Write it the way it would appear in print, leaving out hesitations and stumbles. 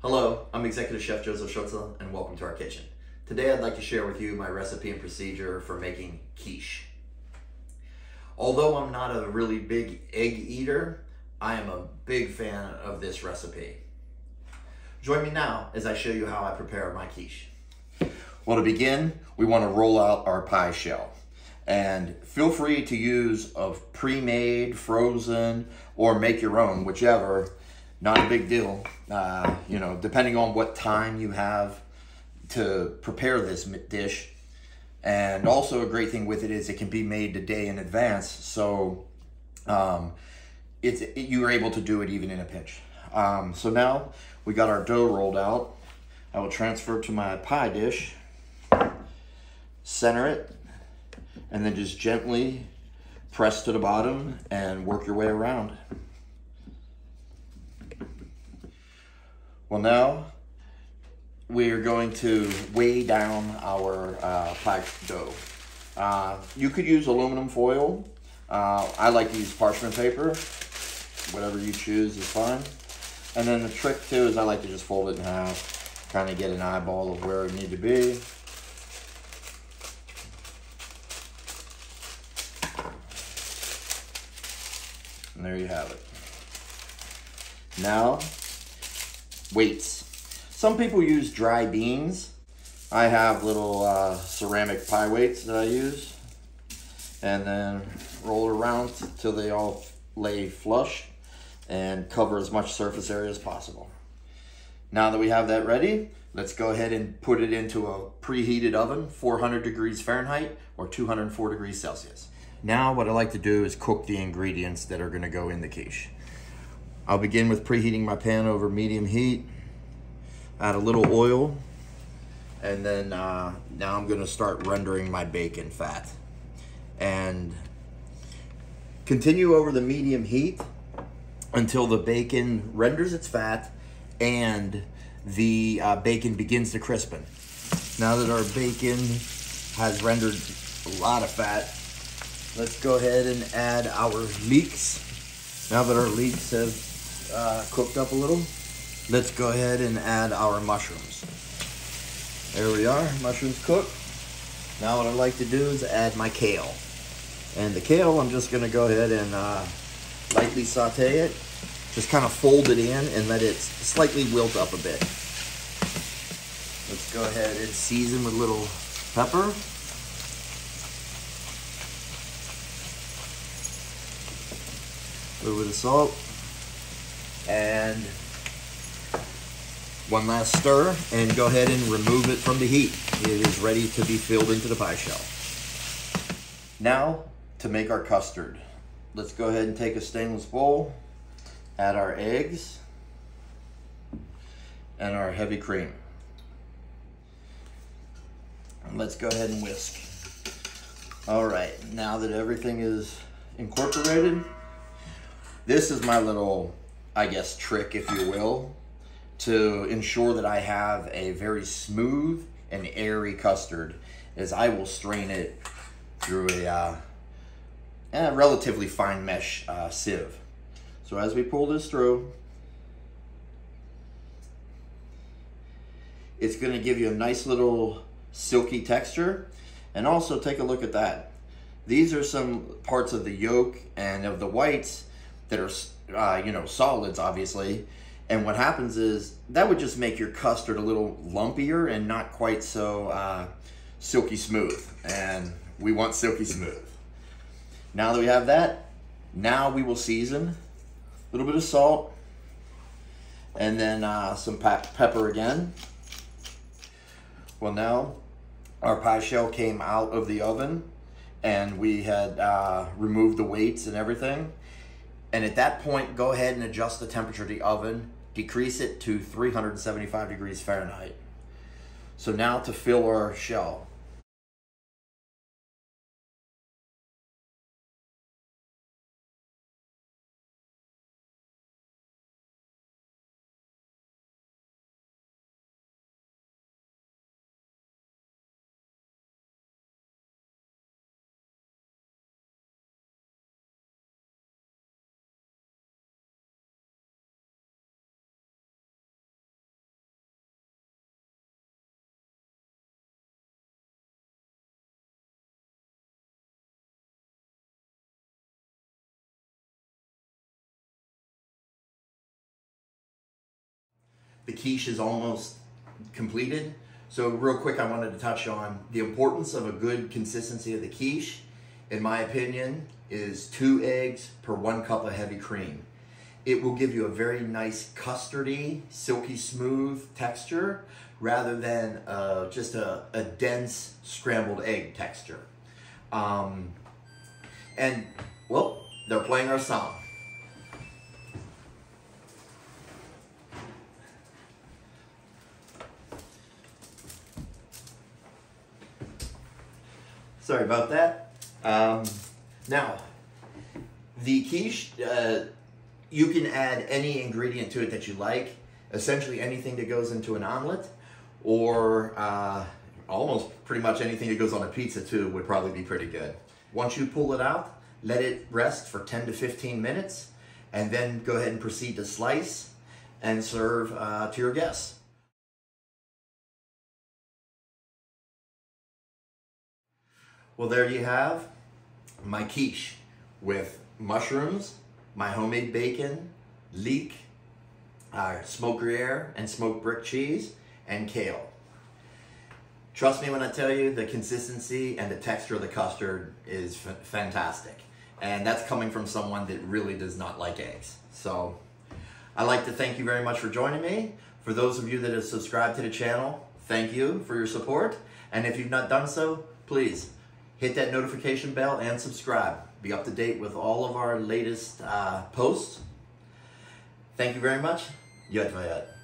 Hello, I'm Executive Chef Joseph Schutzel, and welcome to our kitchen. Today I'd like to share with you my recipe and procedure for making quiche. Although I'm not a really big egg eater, I am a big fan of this recipe. Join me now as I show you how I prepare my quiche. Well, to begin, we want to roll out our pie shell. And feel free to use a pre-made, frozen, or make your own, whichever. Not a big deal, depending on what time you have to prepare this dish. And also a great thing with it is it can be made a day in advance, so you're able to do it even in a pinch. So now we got our dough rolled out. I will transfer to my pie dish, center it, and then just gently press to the bottom and work your way around. Well, now we're going to weigh down our pie dough. You could use aluminum foil. I like to use parchment paper. Whatever you choose is fine. And then the trick too is I like to just fold it in half, kind of get an eyeball of where it needs to be. And there you have it. Now, weights. Some people use dry beans. I have little ceramic pie weights that I use. And then roll it around till they all lay flush and cover as much surface area as possible. Now that we have that ready, let's go ahead and put it into a preheated oven, 400 degrees Fahrenheit or 204 degrees Celsius. Now what I like to do is cook the ingredients that are gonna go in the quiche. I'll begin with preheating my pan over medium heat, add a little oil, and then now I'm gonna start rendering my bacon fat. And continue over the medium heat until the bacon renders its fat and the bacon begins to crispen. Now that our bacon has rendered a lot of fat, let's go ahead and add our leeks. Now that our leeks have cooked up a little, let's go ahead and add our mushrooms. There we are, mushrooms cooked. Now what I like to do is add my kale. And the kale, I'm just gonna go ahead and lightly saute it. Just kind of fold it in and let it slightly wilt up a bit. Let's go ahead and season with a little pepper. A little bit of salt. And one last stir, and go ahead and remove it from the heat. It is ready to be filled into the pie shell. Now to make our custard. Let's go ahead and take a stainless bowl, add our eggs and our heavy cream. And let's go ahead and whisk. All right, now that everything is incorporated, this is my little, I guess, trick, if you will, to ensure that I have a very smooth and airy custard, is I will strain it through a relatively fine mesh sieve. So as we pull this through, it's going to give you a nice little silky texture. And also take a look at that. These are some parts of the yolk and of the whites that are solids, obviously. And what happens is that would just make your custard a little lumpier and not quite so silky smooth. And we want silky smooth. Now that we have that, now we will season. A little bit of salt, and then some pepper again. Well, now our pie shell came out of the oven, and we had removed the weights and everything. And at that point, go ahead and adjust the temperature of the oven, decrease it to 375 degrees Fahrenheit. So now to fill our shell. the quiche is almost completed. So real quick, I wanted to touch on the importance of a good consistency of the quiche. In my opinion, is 2 eggs per 1 cup of heavy cream. It will give you a very nice custardy, silky smooth texture rather than just a dense scrambled egg texture. And, well, they're playing our song. Sorry about that. Now, the quiche, you can add any ingredient to it that you like. Essentially anything that goes into an omelet, or almost pretty much anything that goes on a pizza too would probably be pretty good. Once you pull it out, let it rest for 10 to 15 minutes, and then go ahead and proceed to slice and serve to your guests. Well, there you have my quiche with mushrooms, my homemade bacon, leek, smoked Gruyere and smoked brick cheese, and kale. Trust me when I tell you the consistency and the texture of the custard is fantastic. And that's coming from someone that really does not like eggs. So I'd like to thank you very much for joining me. For those of you that have subscribed to the channel, thank you for your support. And if you've not done so, please hit that notification bell and subscribe. Be up to date with all of our latest posts. Thank you very much. Yud Vayat.